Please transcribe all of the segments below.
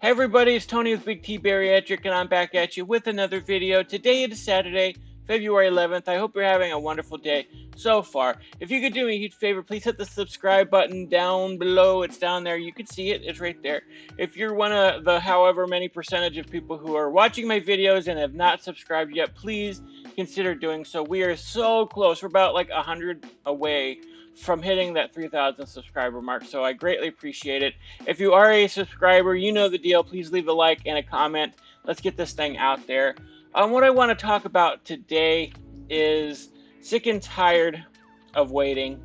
Hey everybody, it's Tony with Big T Bariatric, and I'm back at you with another video. Today it is Saturday, February 11th. I hope you're having a wonderful day so far. If you could do me a huge favor, please hit the subscribe button down below. It's down there. You can see it. It's right there. If you're one of the however many percentage of people who are watching my videos and have not subscribed yet, please consider doing so. We are so close. We're about like 100 away from hitting that 3,000 subscriber mark, so I greatly appreciate it. If you are a subscriber, you know the deal. Please leave a like and a comment. Let's get this thing out there. What I want to talk about today is sick and tired of waiting.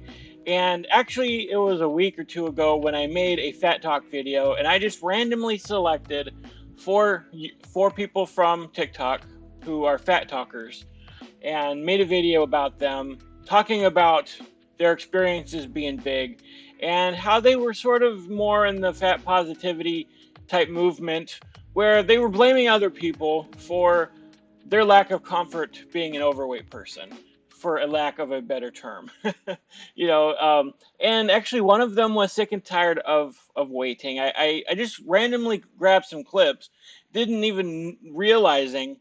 And actually, it was a week or two ago when I made a FatTok video, and I just randomly selected four people from TikTok who are FatTokers and made a video about them, talking about their experiences being big and how they were sort of more in the fat positivity type movement where they were blaming other people for their lack of comfort being an overweight person, for a lack of a better term. And actually one of them was sick and tired of waiting. I just randomly grabbed some clips, not even realizing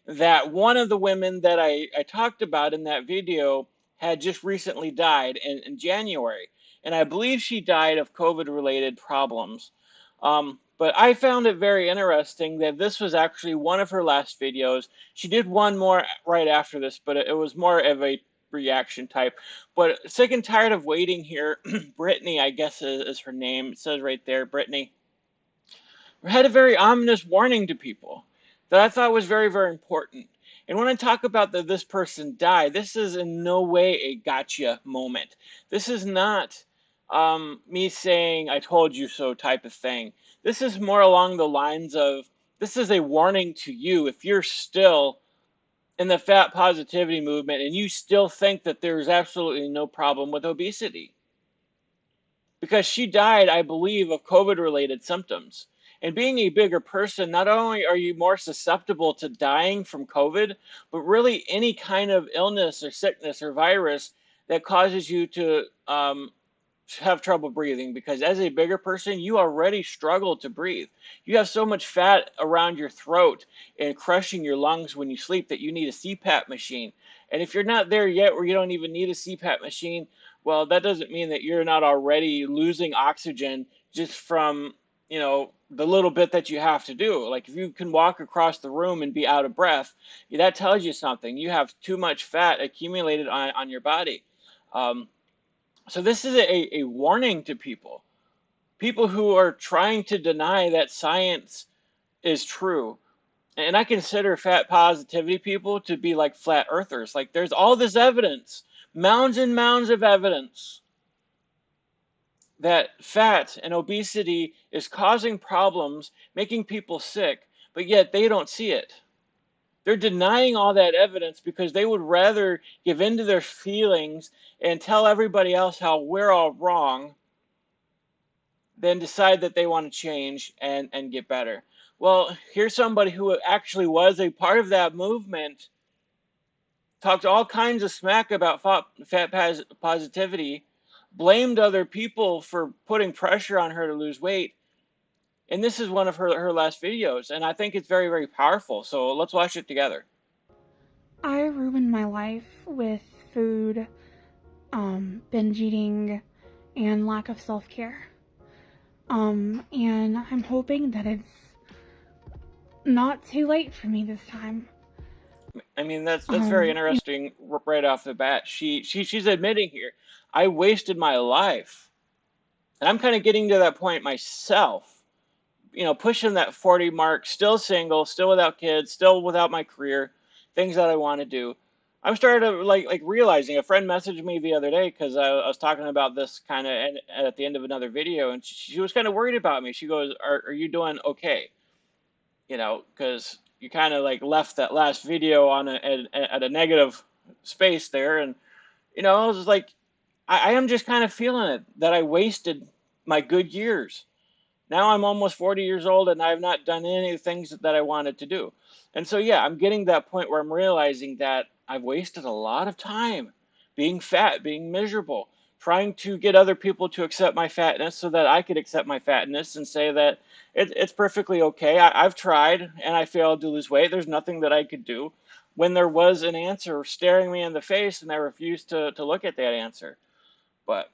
that one of the women that I talked about in that video had just recently died in January. And I believe she died of COVID-related problems. But I found it very interesting that this was actually one of her last videos. She did one more right after this, but it was more of a reaction type. But sick and tired of waiting here, Brittany, I guess is her name. It says right there, Brittany, had a very ominous warning to people that I thought was very, very important. And when I talk about that this person died, this is in no way a gotcha moment. This is not me saying, I told you so type of thing. This is more along the lines of, this is a warning to you if you're still in the fat positivity movement and you still think that there's absolutely no problem with obesity. Because she died, I believe, of COVID-related symptoms. And being a bigger person, not only are you more susceptible to dying from COVID, but really any kind of illness or sickness or virus that causes you to have trouble breathing, because as a bigger person, you already struggle to breathe. You have so much fat around your throat and crushing your lungs when you sleep that you need a CPAP machine. And if you're not there yet where you don't even need a CPAP machine, well, that doesn't mean that you're not already losing oxygen just from, the little bit that you have to do. Like if you can walk across the room and be out of breath, that tells you something. You have too much fat accumulated on your body. So this is a warning to people who are trying to deny that science is true. And I consider fat positivity people to be like flat earthers. Like there's all this evidence, mounds and mounds of evidence that fat and obesity is causing problems, making people sick, but yet they don't see it. They're denying all that evidence because they would rather give in to their feelings and tell everybody else how we're all wrong than decide that they want to change and get better. Well, here's somebody who actually was a part of that movement, talked all kinds of smack about fat positivity, blamed other people for putting pressure on her to lose weight. And this is one of her last videos, and I think it's very, very powerful. So let's watch it together. I ruined my life with food, binge eating, and lack of self-care. And I'm hoping that it's not too late for me this time. I mean, that's very interesting right off the bat. She's admitting here, I wasted my life. And I'm kind of getting to that point myself, pushing that 40 mark, still single, still without kids, still without my career, things that I want to do. I'm starting to like realizing, a friend messaged me the other day because I was talking about this kind of at the end of another video, and she was kind of worried about me. She goes, are you doing okay? Because you kind of like left that last video on at a negative space there. And, I was like, I am just kind of feeling it, that I wasted my good years. Now I'm almost 40 years old and I've not done any of the things that I wanted to do. And so, yeah, I'm getting to that point where I'm realizing that I've wasted a lot of time being fat, being miserable, trying to get other people to accept my fatness so that I could accept my fatness and say that it's perfectly okay. I've tried and I failed to lose weight. There's nothing that I could do. When there was an answer staring me in the face and I refused to look at that answer. But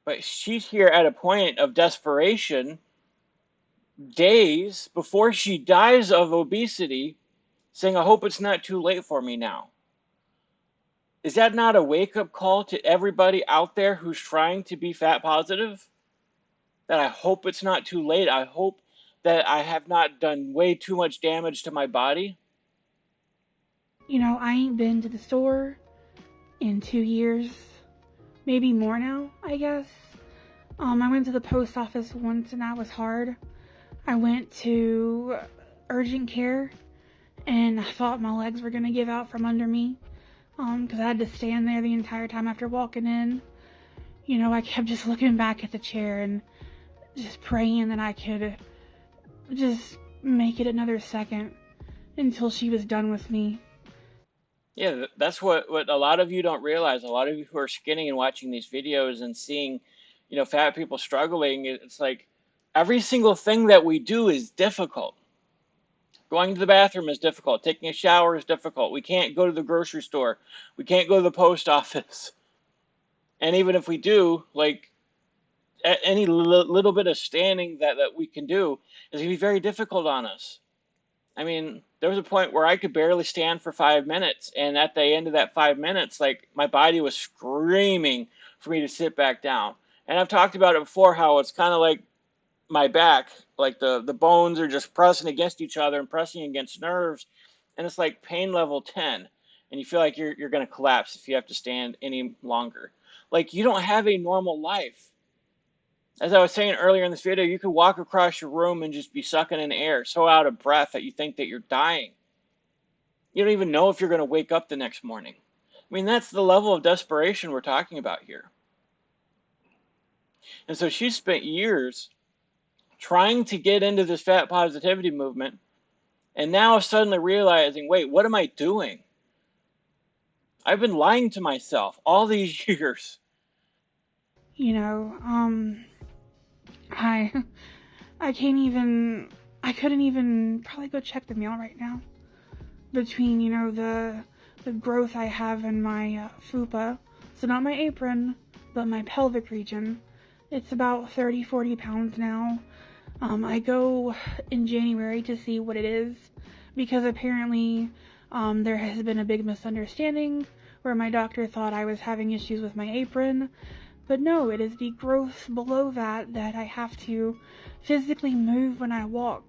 but she's here at a point of desperation, days before she dies of obesity, saying, I hope it's not too late for me now. Is that not a wake up call to everybody out there who's trying to be fat positive? That I hope it's not too late. I hope that I have not done way too much damage to my body. I ain't been to the store in 2 years, maybe more now, I guess. I went to the post office once and that was hard. I went to urgent care and I thought my legs were gonna give out from under me. Because I had to stand there the entire time after walking in. I kept just looking back at the chair and just praying that I could just make it another second until she was done with me. Yeah, that's what a lot of you don't realize. A lot of you who are skinny and watching these videos and seeing, fat people struggling, it's like every single thing that we do is difficult. Going to the bathroom is difficult. Taking a shower is difficult. We can't go to the grocery store. We can't go to the post office. And even if we do, like any little bit of standing that we can do is going to be very difficult on us. I mean, there was a point where I could barely stand for 5 minutes. And at the end of that 5 minutes, like my body was screaming for me to sit back down. And I've talked about it before, how it's kind of like my back, like the bones are just pressing against each other and pressing against nerves. And it's like pain level 10. And you feel like you're going to collapse if you have to stand any longer. Like you don't have a normal life. As I was saying earlier in this video, you could walk across your room and just be sucking in air, so out of breath that you think that you're dying. You don't even know if you're going to wake up the next morning. I mean, that's the level of desperation we're talking about here. And so she spent years trying to get into this fat positivity movement, and now suddenly realizing, wait, what am I doing? I've been lying to myself all these years. You know, I, I can't even, I couldn't even probably go check the mail right now. Between, the growth I have in my fupa, so not my apron, but my pelvic region. It's about 30, 40 pounds now. I go in January to see what it is because apparently there has been a big misunderstanding where my doctor thought I was having issues with my apron, but no, it is the growth below that I have to physically move when I walk.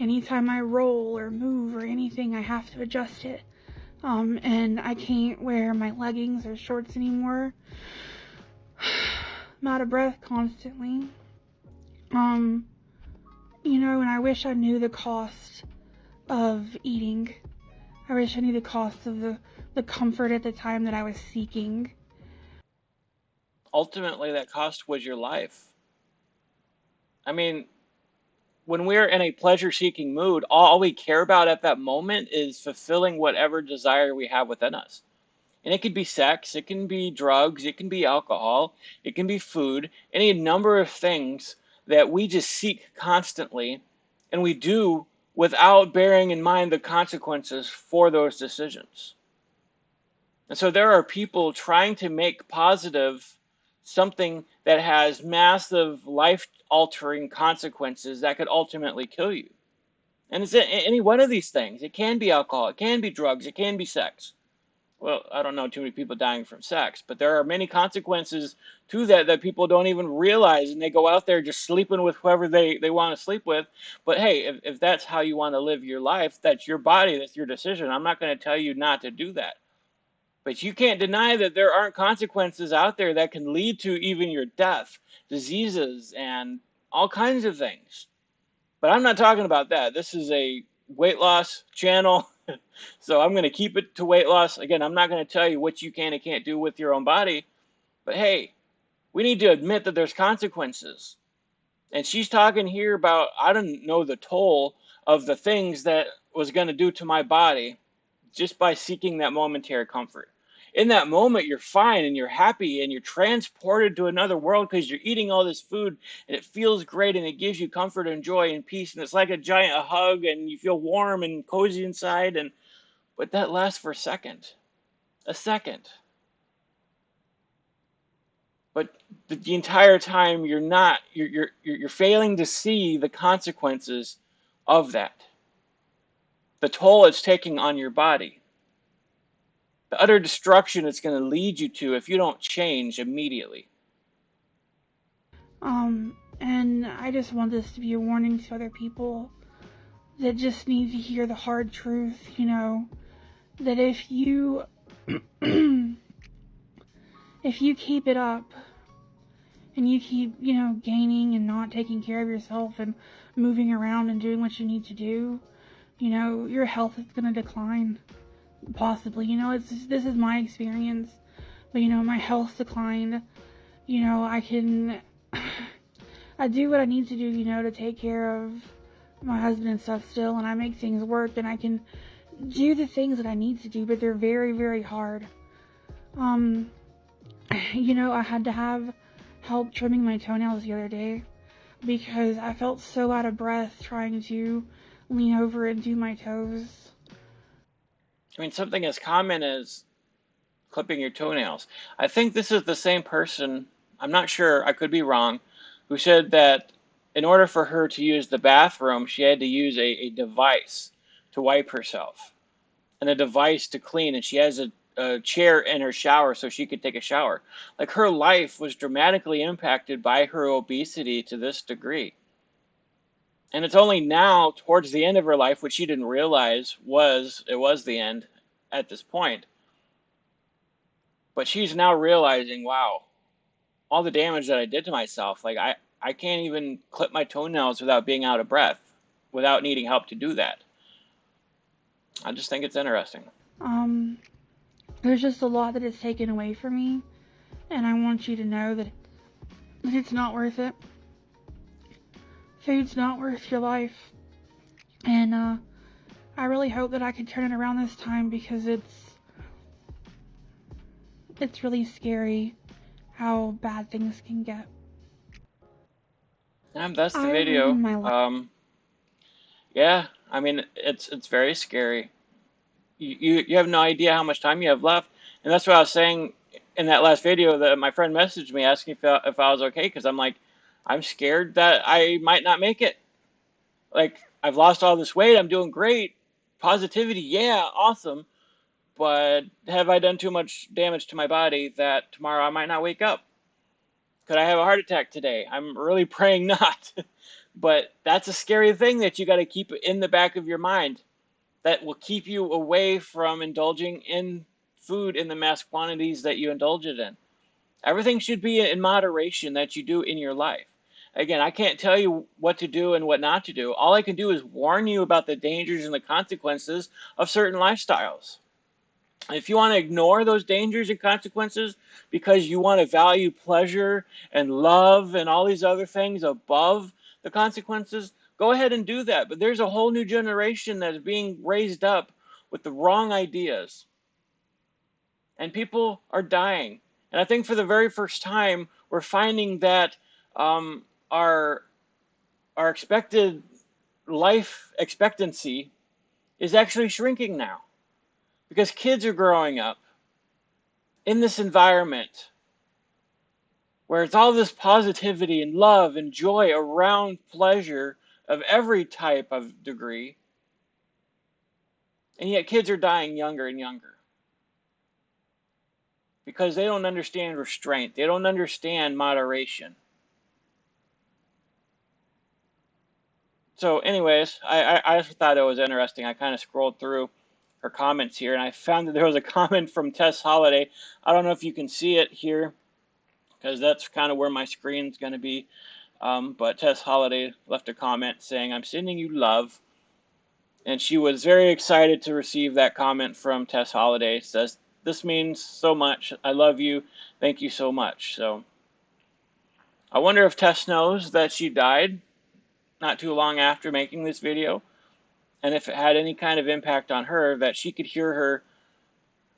Anytime I roll or move or anything, I have to adjust it. And I can't wear my leggings or shorts anymore. I'm out of breath constantly. And I wish I knew the cost of eating. I wish I knew the cost of the comfort at the time that I was seeking. Ultimately, that cost was your life. I mean, when we're in a pleasure seeking mood, all we care about at that moment is fulfilling whatever desire we have within us. And it could be sex, it can be drugs, it can be alcohol, it can be food, any number of things that we just seek constantly, and we do without bearing in mind the consequences for those decisions. And so there are people trying to make positive something that has massive life altering consequences that could ultimately kill you. And it's any one of these things. It can be alcohol, it can be drugs, it can be sex. Well, I don't know too many people dying from sex, but there are many consequences to that people don't even realize, and they go out there just sleeping with whoever they want to sleep with. But hey, if that's how you want to live your life, that's your body, that's your decision. I'm not going to tell you not to do that. But you can't deny that there aren't consequences out there that can lead to even your death, diseases, and all kinds of things. But I'm not talking about that. This is a weight loss channel. So I'm going to keep it to weight loss. Again, I'm not going to tell you what you can and can't do with your own body. But hey, we need to admit that there's consequences. And she's talking here about, I didn't know the toll of the things that was going to do to my body just by seeking that momentary comfort. in that moment you're fine and you're happy and you're transported to another world because you're eating all this food and it feels great and it gives you comfort and joy and peace, and it's like a giant hug and you feel warm and cozy inside. And but that lasts for a second. But the entire time you're not, you're failing to see the consequences of that, the toll it's taking on your body, the utter destruction it's going to lead you to if you don't change immediately. And I just want this to be a warning to other people that just need to hear the hard truth, that if you if you keep it up and you keep, gaining and not taking care of yourself and moving around and doing what you need to do, your health is going to decline. Possibly, this is my experience, but my health declined. I do what I need to do, to take care of my husband and stuff still, and I make things work, and I can do the things that I need to do, but they're very, very hard. I had to have help trimming my toenails the other day because I felt so out of breath trying to lean over and do my toes. I mean, something as common as clipping your toenails. I think this is the same person, I'm not sure, I could be wrong, who said that in order for her to use the bathroom, she had to use a device to wipe herself and a device to clean, and she has a chair in her shower so she could take a shower. Like, her life was dramatically impacted by her obesity to this degree. And it's only now, towards the end of her life, which she didn't realize it was the end at this point. But she's now realizing, wow, all the damage that I did to myself. Like, I can't even clip my toenails without being out of breath, without needing help to do that. I just think it's interesting. Um, there's just a lot that is taken away from me, and I want you to know that it's not worth it. Food's not worth your life, and I really hope that I can turn it around this time because it's really scary how bad things can get. That's the I video. ruined my life. Yeah, I mean, it's very scary. You have no idea how much time you have left, and that's what I was saying in that last video that my friend messaged me asking if I was okay, because I'm like, I'm scared that I might not make it. Like, I've lost all this weight, I'm doing great, positivity, yeah, awesome, but have I done too much damage to my body that tomorrow I might not wake up? Could I have a heart attack today? I'm really praying not. But that's a scary thing that you got to keep in the back of your mind. That will keep you away from indulging in food in the mass quantities that you indulge it in. Everything should be in moderation that you do in your life. Again, I can't tell you what to do and what not to do. All I can do is warn you about the dangers and the consequences of certain lifestyles. If you want to ignore those dangers and consequences because you want to value pleasure and love and all these other things above the consequences, go ahead and do that. But there's a whole new generation that is being raised up with the wrong ideas, and people are dying. And I think for the very first time, we're finding that um, our expected life expectancy is actually shrinking now because kids are growing up in this environment where it's all this positivity and love and joy around pleasure of every type of degree, and yet kids are dying younger and younger because they don't understand restraint, they don't understand moderation. So anyways, I just thought it was interesting. I kind of scrolled through her comments here, and I found that there was a comment from Tess Holiday. I don't know if you can see it here because that's kind of where my screen's going to be. But Tess Holiday left a comment saying, "I'm sending you love." And she was very excited to receive that comment from Tess Holiday. It says, "This means so much. I love you. Thank you so much." So I wonder if Tess knows that she died not too long after making this video, and if it had any kind of impact on her that she could hear her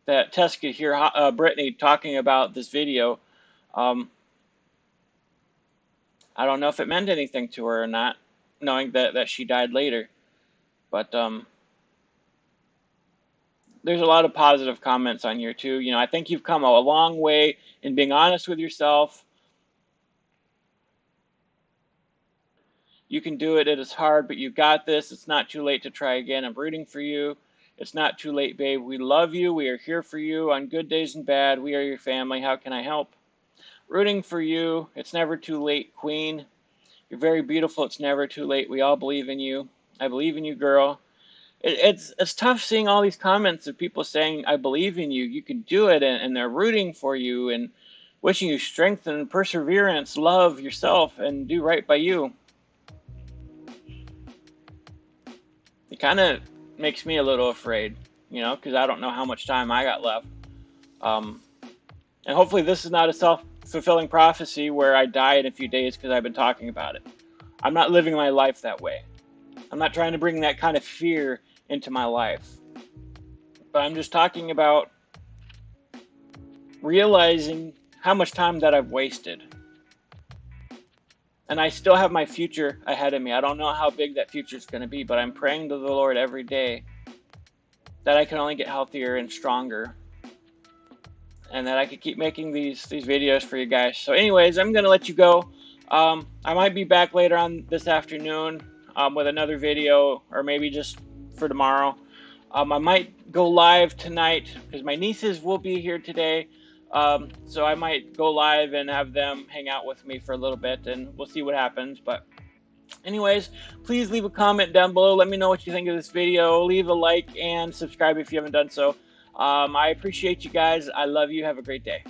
that Tess could hear Brittany talking about this video. Um, I don't know if it meant anything to her or not, knowing that she died later. But there's a lot of positive comments on here too. You know, I think you've come a long way in being honest with yourself. You can do it. It is hard, but you got this. It's not too late to try again. I'm rooting for you. It's not too late, babe. We love you. We are here for you on good days and bad. We are your family. How can I help? Rooting for you. It's never too late, queen. You're very beautiful. It's never too late. We all believe in you. I believe in you, girl. It's tough seeing all these comments of people saying, I believe in you. You can do it. And they're rooting for you and wishing you strength and perseverance. Love yourself and do right by you. It kind of makes me a little afraid, you know, because I don't know how much time I got left. And hopefully this is not a self-fulfilling prophecy where I die in a few days because I've been talking about it. I'm not living my life that way. I'm not trying to bring that kind of fear into my life. But I'm just talking about realizing how much time that I've wasted. And I still have my future ahead of me. I don't know how big that future is going to be, but I'm praying to the Lord every day that I can only get healthier and stronger, and that I could keep making these videos for you guys. So anyways, I'm going to let you go. I might be back later on this afternoon with another video, or maybe just for tomorrow. I might go live tonight because my nieces will be here today. So I might go live and have them hang out with me for a little bit, and we'll see what happens. But anyways, please leave a comment down below. Let me know what you think of this video. Leave a like and subscribe if you haven't done so. I appreciate you guys. I love you. Have a great day.